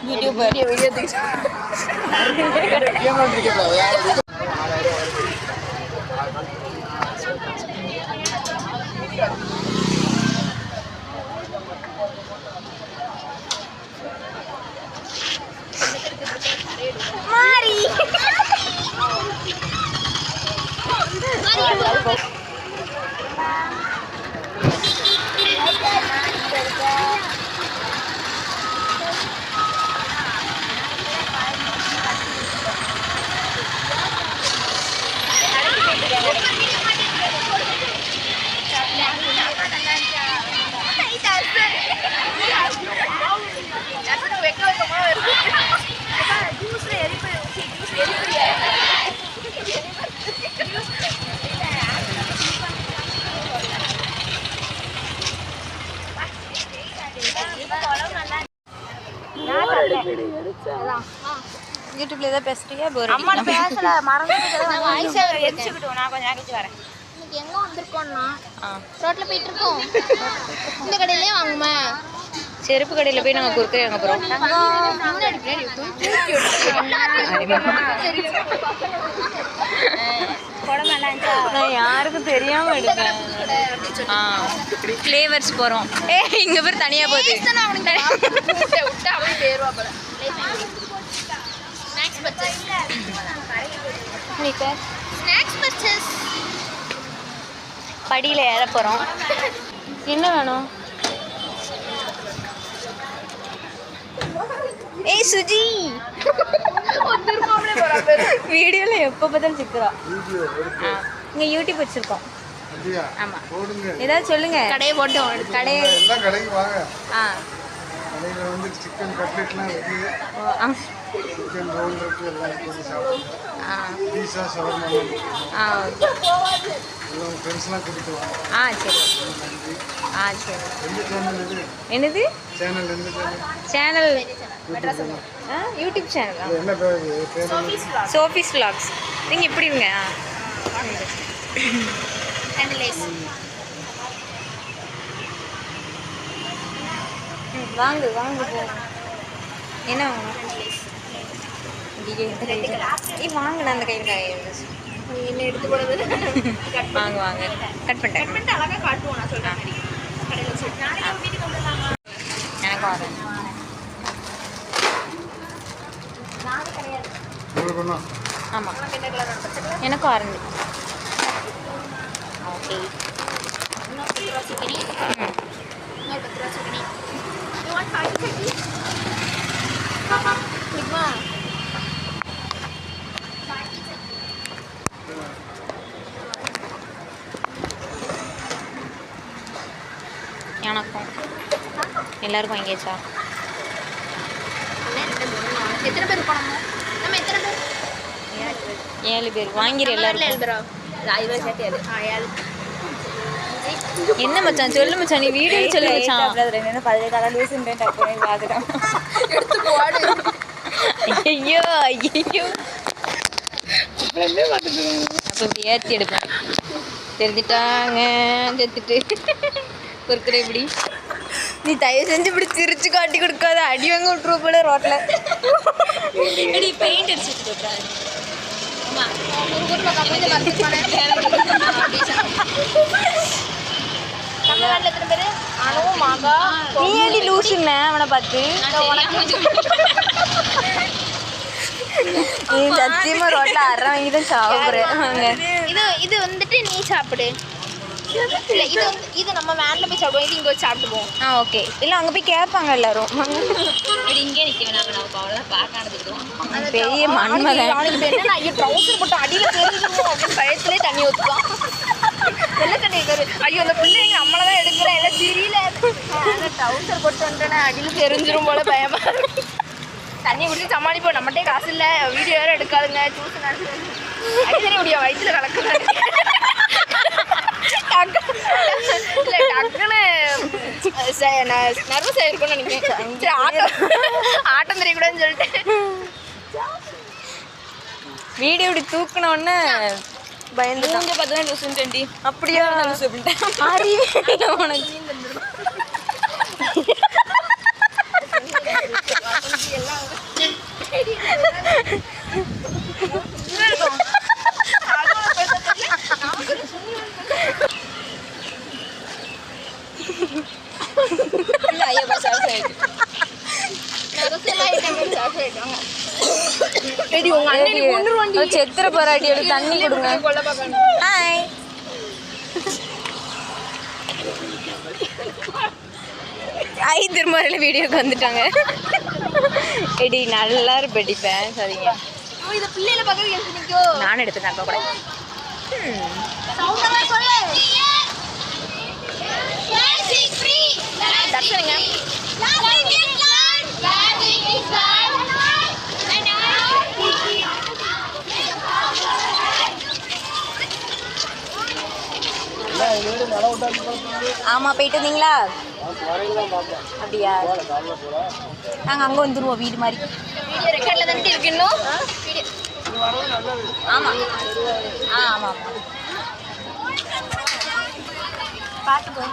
YouTuber மாரி யூடியூப்ல ஏதாவது பேசுறியா? அம்மா பேசல மறந்துக்கிட்டோம். நான் கொஞ்சம் ஆகிச்சு வரேன். இன்னைக்கு எங்கே வந்திருக்கோம்னா ரோட்டில் போயிட்டு இருக்கோம். இந்த கடையிலே வாங்குமா செருப்பு கடையில் போய் நாங்கள் குறுக்கே வாங்க போகிறோம். நான் யாருக்கும் தெரியாமல் எடுப்பேன். ஃப்ளேவர்ஸ் போகிறோம். இங்கே பேர் தனியாக போகுது. படியில் ஏற போகிறோம். என்ன வேணும்? ஏய் சுஜி வீடியோவில் எப்போ பார்த்தாலும் சிக்கிறா. இங்கே யூடியூப் வச்சுருக்கோம். ஆமாம் ஏதாவது சொல்லுங்க. கடையை போட்டோம். கடையை கடையில் வந்து சிக்கன் கட்லெட்லாம் இருக்குது. சிக்கன் ரோல் இருக்குது. எல்லாம் இருக்குது. பீஸா ஷவர்மா எல்லாம் ஃப்ரெண்ட்ஸ்லாம் கொடுத்துருவாங்க. சரி சரி. எந்த சேனல் இது? என்னது சேனல்? எந்த சேனல்? YouTube channel. என்ன பேர்? Sophie's vlogs. நீங்கள் இப்படி இருங்க. வாங்க வாங்க போ. என்ன வாங்கணும்? வாங்க. நான் அந்த கையில் என்ன எடுத்து போடுறது? வாங்க வாங்க. கட் பண்ணிட்டேன். அழகாக காட்டுவோம். நான் சொல்கிறேன். எனக்கு வரேன். ஆமாம் எனக்கும் ஆரஞ்சு. ஓகே எனக்கும் எல்லாருக்கும் வாங்கியாச்சா? எத்தனை பேர் இருக்கணும்? நம்ம எத்தனை பேர்? 7 பேர். வாங்கிடு எல்லாரும். 7 பேரா? 7. என்ன மச்சான் சொல்லு மச்சான். நீ வீடியோ சொல்லு மச்சான். என்ன 15 லூசுன்னு டக்குனு பார்த்துட்டான். எடுத்து போடு. ஐயோ ஐயோ அப்போ இப்படி ஏற்றி எடுப்பேன். தெரிஞ்சிட்டாங்க செத்துட்டு பொறுக்கிற இப்படி. நீ தயவு செஞ்சு இப்படி சிரிச்சு காட்டி கொடுக்காத. அடி வாங்க விட்டுருவ போல ரோட்டில். பெயிண்ட் அடிச்சுட்டு போட்டுறாரு. நீ ஏடி லூசுங்க அவனை பார்த்து. நீ சத்தியமா ரோட்ல அரை வாங்கிதான் சாப்பிடுறேன். இது வந்துட்டு நீ சாப்பிடு. இல்லை இது நம்ம வேனில் போய் சாப்பிடுவோம். இது இங்கே வச்சு சாப்பிடுவோம். ஓகே. இல்லை அங்கே போய் கேட்பாங்க எல்லாரும். இங்கே நிற்க வேணாங்க. நம்ம அவ்வளோதான் பார்க்க பெரிய மண்மலை. அவனுக்கு என்ன ஐயோ ட்ரௌசர் போட்டு அடியில் தெரிஞ்சிருவோம் அப்படின்னு பயத்துலேயே தண்ணி ஊற்றுவான். வெள்ளை தண்ணி இருக்காரு. ஐயோ அந்த பிள்ளைங்க நம்மளை தான் எடுக்கிறேன். எல்லாம் தெரியல. ட்ரௌசர் போட்டு வந்துட்டேன்னா அடியில் தெரிஞ்சிரும் போல பயமா. தண்ணி குடிச்சு சமாளிப்போம். நம்மகிட்டே காசு இல்லை. வீடியோ வேறு எடுக்காதுங்க. ஜூஸ் அடித்தனே முடியும். வயிற்றுல கலக்குறேன். இல்லை டக்குன்னு நர்வஸ் ஆகிருக்குன்னு நினைக்கிறேன். சரி ஆட்டம் தெரியக்கூடாதுன்னு சொல்லிட்டு வீடியோ இப்படி தூக்கினோடனே பயந்து பார்த்தா லூசுன்னு சொல்லி அப்படியா லூசு அப்படின்ட்டு உனக்கு சாக்லேட் வாங்க. ரெடி உங்க அண்ணனை கொன்றுவாண்டி. செத்துற போறாடி எடுத்து தண்ணி கொடுங்க. கொல்ல பார்க்கணும். ஹாய். திரும்ப வீடியோக்கு வந்துட்டாங்க. எடி நல்லா இருப்பேன். சரிங்க. இத பிள்ளைல பார்க்க எடுத்து நிக்கோ. நான் எடுத்துட்டேன் அப்ப கூட. சவுண்டா சொல்லு. Plastic free. தட்சணுங்க. ஆமா போயிட்டு வந்தீங்களா? அப்படியா? நாங்க அங்க வந்துருவோம் வீடு மாதிரி. வீடியோ ரெக்கார்ட்ல தான் இருக்கு இன்னும். ஆமா ஆமா பாத்துக்கோ.